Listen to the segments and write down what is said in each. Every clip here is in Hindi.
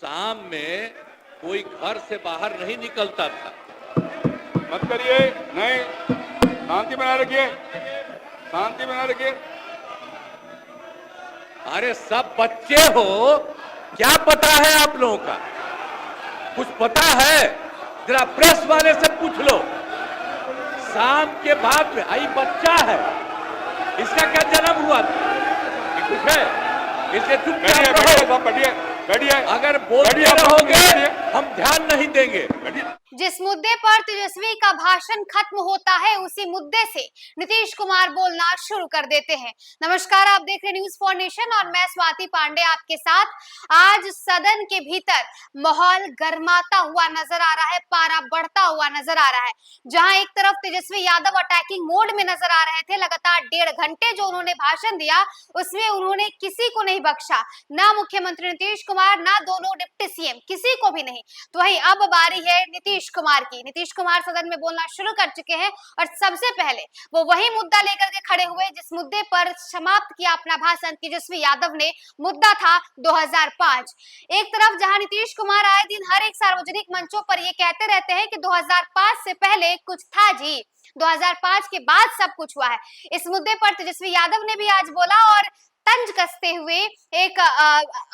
शाम में कोई घर से बाहर नहीं निकलता था। मत करिए, नहीं, शांति बनाए रखिए, शांति बनाए रखिए। अरे सब बच्चे हो, क्या पता है आप लोगों का? कुछ पता है? जरा प्रेस वाले से पूछ लो। शाम के बाद में आई बच्चा है, इसका क्या जन्म हुआ था? कुछ है? इसे चुपचाप रहो, बैठिए। अगर बोलते रहोगे हम ध्यान नहीं देंगे। जिस मुद्दे पर तेजस्वी का भाषण खत्म होता है उसी मुद्दे से नीतीश कुमार बोलना शुरू कर देते हैं। नमस्कार, आप देख रहे न्यूज फॉर नेशन और मैं स्वाति पांडे आपके साथ। आज सदन के भीतर माहौल गर्माता हुआ नजर आ रहा है, पारा बढ़ता हुआ नजर आ रहा है। जहां एक तरफ तेजस्वी यादव अटैकिंग मोड में नजर आ रहे थे, लगातार 1.5 घंटे जो उन्होंने भाषण दिया उसमें उन्होंने किसी को नहीं बख्शा, ना मुख्यमंत्री नीतीश कुमार ना दोनों डिप्टी सीएम, किसी को भी नहीं। तो वही अब बारी है नीतीश कुमार की। नीतीश कुमार सदन में बोलना शुरू कर चुके हैं और सबसे पहले वो वही मुद्दा लेकर के खड़े हुए जिस मुद्दे पर समाप्त किया अपना भाषण तेजस्वी यादव ने। मुद्दा था 2005। एक तरफ जहां नीतीश कुमार आए दिन हर एक सार्वजनिक मंचों पर ये कहते रहते हैं कि 2005 से पहले कुछ था जी, 2005 के बाद सब कुछ हुआ है। इस मुद्दे पर तेजस्वी यादव ने भी आज बोला और तंज कसते हुए एक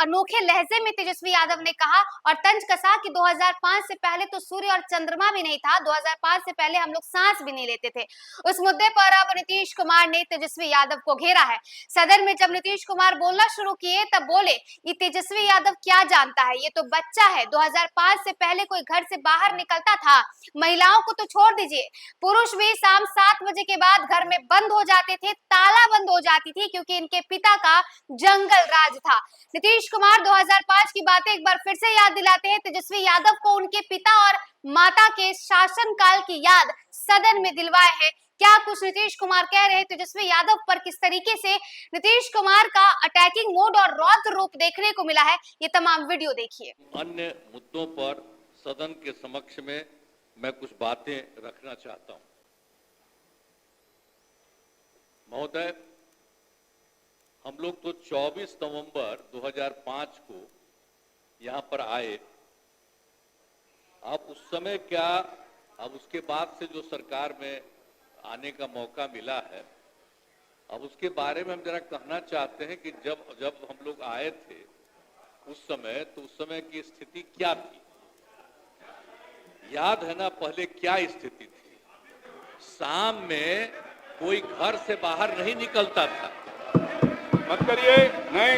अनोखे लहजे में तेजस्वी यादव ने कहा और तंज कसा कि 2005 से पहले तो सूर्य और चंद्रमा भी नहीं था, 2005 से पहले हम लोग सांस भी नहीं लेते थे। उस मुद्दे पर अब नीतीश कुमार ने तेजस्वी यादव को घेरा है। सदन में जब नीतीश कुमार बोलना शुरू किए तब बोले ये तेजस्वी यादव क्या जानता है, ये तो बच्चा है। 2005 से पहले कोई घर से बाहर निकलता था, महिलाओं को तो छोड़ दीजिए, पुरुष भी शाम 7 बजे के बाद घर में बंद हो जाते थे, ताला बंद हो जाती थी क्योंकि इनके पिता का जंगल राज था। नीतीश कुमार 2005 की बातें एक बार फिर से याद दिलाते हैं तेजस्वी यादव को, उनके पिता और माता के शासनकाल की याद सदन में दिलवाए हैं। क्या कुछ नीतीश कुमार कह रहे हैं तेजस्वी यादव पर, किस तरीके से नीतीश कुमार का अटैकिंग मोड और रौद्र रूप देखने को मिला है, ये तमाम वीडियो देखिए। अन्य मुद्दों पर सदन के समक्ष में मैं कुछ बातें रखना चाहता हूं। महोदय, हम लोग तो 24 नवंबर 2005 को यहां पर आए। अब उस समय क्या, अब उसके बाद से जो सरकार में आने का मौका मिला है, अब उसके बारे में हम जरा कहना चाहते हैं कि जब हम लोग आए थे उस समय, तो उस समय की स्थिति क्या थी? याद है ना पहले क्या स्थिति थी? शाम में कोई घर से बाहर नहीं निकलता था। मत करिए, नहीं,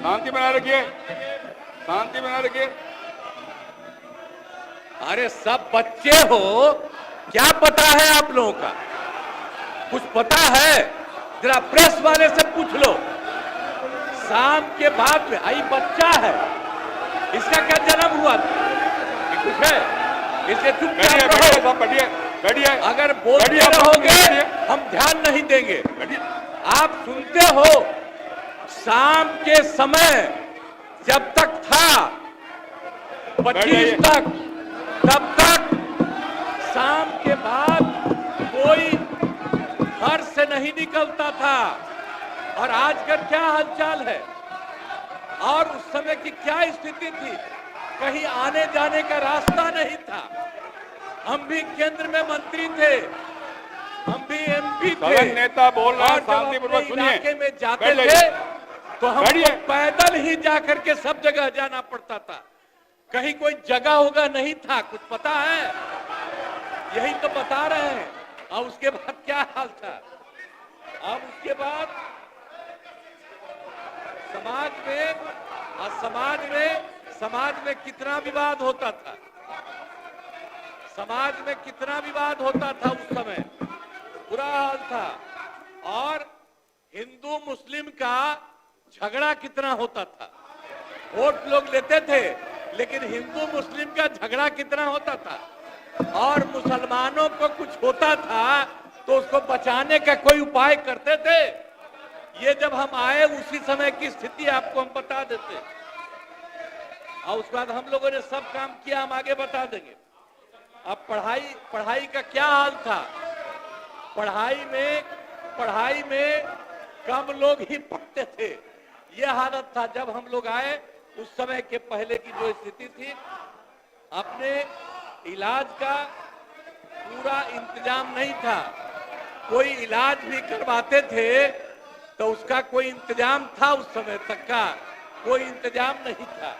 शांति बनाए रखिए, शांति बनाए रखिए। अरे सब बच्चे हो, क्या पता है आप लोगों का? कुछ पता है? जरा प्रेस वाले से पूछ लो। शाम के बाद में आई बच्चा है, इसका क्या जन्म हुआ था? कुछ है? इसे चुपचाप रहो, बैठिए। अगर बोलते रहोगे हम ध्यान नहीं देंगे। आप सुनते हो, शाम के समय जब तक था 25 तक, तब तक शाम के बाद कोई घर से नहीं निकलता था। और आज का क्या हालचाल है और उस समय की क्या स्थिति थी? कहीं आने जाने का रास्ता नहीं था। हम भी केंद्र में मंत्री थे, हम भी एमपी थे, नेता बोल रहा है, शांतिपूर्वक सुनिए। इलाके में जाते थे तो हमको पैदल ही जाकर के सब जगह जाना पड़ता था। कहीं कोई जगह होगा नहीं था, कुछ पता है? यही तो बता रहे हैं। और उसके बाद क्या हाल था? अब उसके बाद समाज में कितना विवाद होता था, समाज में कितना विवाद होता था उस समय, बुरा हाल था। और हिंदू मुस्लिम का झगड़ा कितना होता था। वोट लोग लेते थे लेकिन हिंदू मुस्लिम का झगड़ा कितना होता था। और मुसलमानों को कुछ होता था तो उसको बचाने का कोई उपाय करते थे। ये जब हम आए उसी समय की स्थिति आपको हम बता देते और उसके बाद हम लोगों ने सब काम किया, हम आगे बता देंगे। अब पढ़ाई का क्या हाल था? पढ़ाई में कम लोग ही पढ़ते थे, ये हालत था। जब हम लोग आए उस समय के पहले की जो स्थिति थी, अपने इलाज का पूरा इंतजाम नहीं था। कोई इलाज भी करवाते थे तो उसका कोई इंतजाम था, उस समय तक का कोई इंतजाम नहीं था।